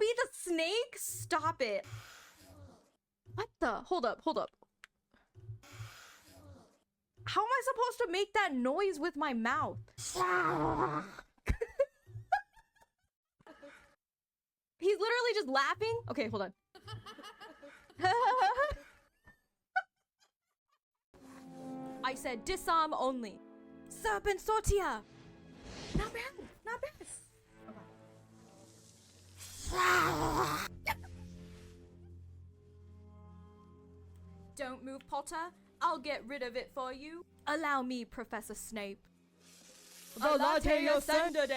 be the snake? Stop it. What the? Hold up, hold up. How am I supposed to make that noise with my mouth? He's literally just laughing. Okay, hold on. I said disarm only. Serpent sortia. Not bad. Not bad. Okay. Don't move, Potter. I'll get rid of it for you. Allow me, Professor Snape. The latte ascended.